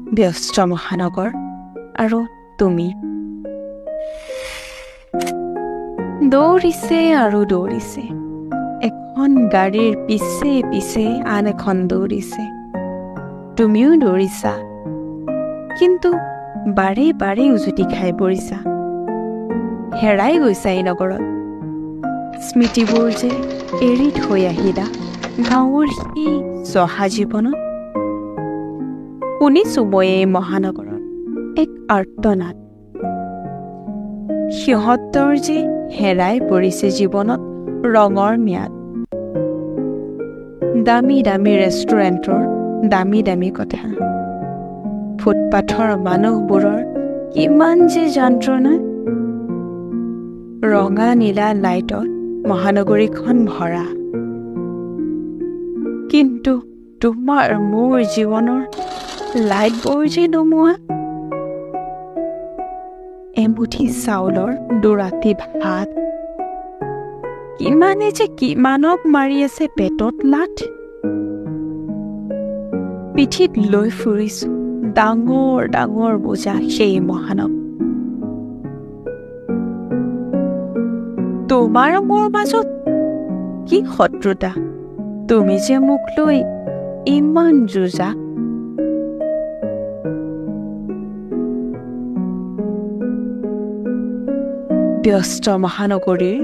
ব্যস্ত মহানগৰ আৰু তুমি দৌৰিছে আৰু দৌৰিছে এখন গাড়ীৰ পিছে পিছে আন এখন দৌৰিছে তুমিও দৌৰিছা কিন্তু বাৰে বাৰে উজুটি খাই পৰিছা হেৰাই গৈছা এই নগৰত স্মৃতিবোৰ যে এৰি থৈ আহিলা গাঁৱৰ সেই চহা জীৱনত শুনিছো মই এই মহানগৰত এক আৰ্তনাদ সিহঁতৰ যে হেৰাই পৰিছে জীৱনত ৰঙৰ ম্যাদ দামী দামী ৰেষ্টুৰেণ্টৰ দামী দামী কথা ফুটপাথৰ মানুহবোৰৰ কিমান যে যন্ত্ৰণা ৰঙা নীলা লাইটত মহানগৰীখন ভৰা কিন্তু তোমাৰ মোৰ জীৱনৰ লাইটবোৰ যে নুমুৱা এমুঠি চাউলৰ দুৰাতি ভাত কিমানে যে কিমানক মাৰি আছে পেটত লাট পিঠিত লৈ ফুৰিছো ডাঙৰ ডাঙৰ বোজা সেই মহানব তোমাৰ মোৰ মাজত কি শত্ৰুতা তুমি যে মোক লৈ ইমান যুঁজা ব্যস্ত মহানগৰীৰ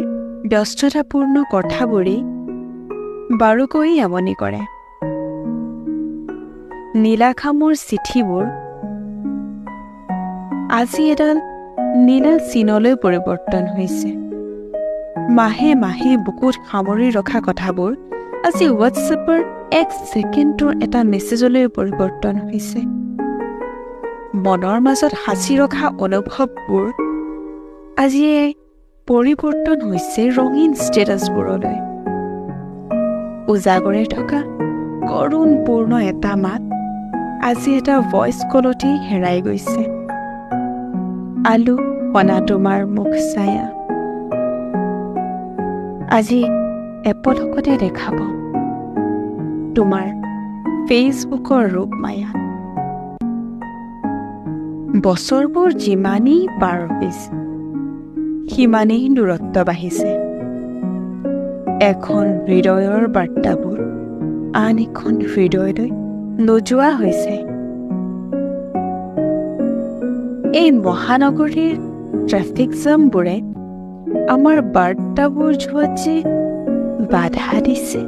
ব্যস্ততাপূৰ্ণ কথাবোৰে বাৰুকৈ আমনি কৰে নীলাখামৰ চিঠিবোৰ আজি এডাল নীলা চিনলৈ পৰিৱৰ্তন হৈছে মাহে মাহে বুকুত সামৰি ৰখা কথাবোৰ আজি হোৱাটছএপৰ এক ছেকেণ্ডৰ এটা মেছেজলৈ পৰিৱৰ্তন হৈছে মনৰ মাজত সাঁচি ৰখা অনুভৱবোৰ আজি পৰিৱৰ্তন হৈছে ৰঙীন ষ্টেটাছবোৰলৈ উজাগৰে থকা কৰুণপূৰ্ণ এটা মাত আজি এটা ভইচ কলতেই হেৰাই গৈছে আলু কণা তোমাৰ মুখ ছায়া আজি এপলকতে দেখাব তোমাৰ ফেচবুকৰ ৰূপ মায়া বছৰবোৰ যিমানেই পাৰ হৈছে সিমানেই দূৰত্ব বাঢ়িছে এখন হৃদয়ৰ বাৰ্তাবোৰ আন এখন হৃদয়লৈ নোযোৱা হৈছে এই মহানগৰীৰ ট্ৰেফিক জামবোৰে আমাৰ বাৰ্তাবোৰ যোৱাত যে বাধা দিছে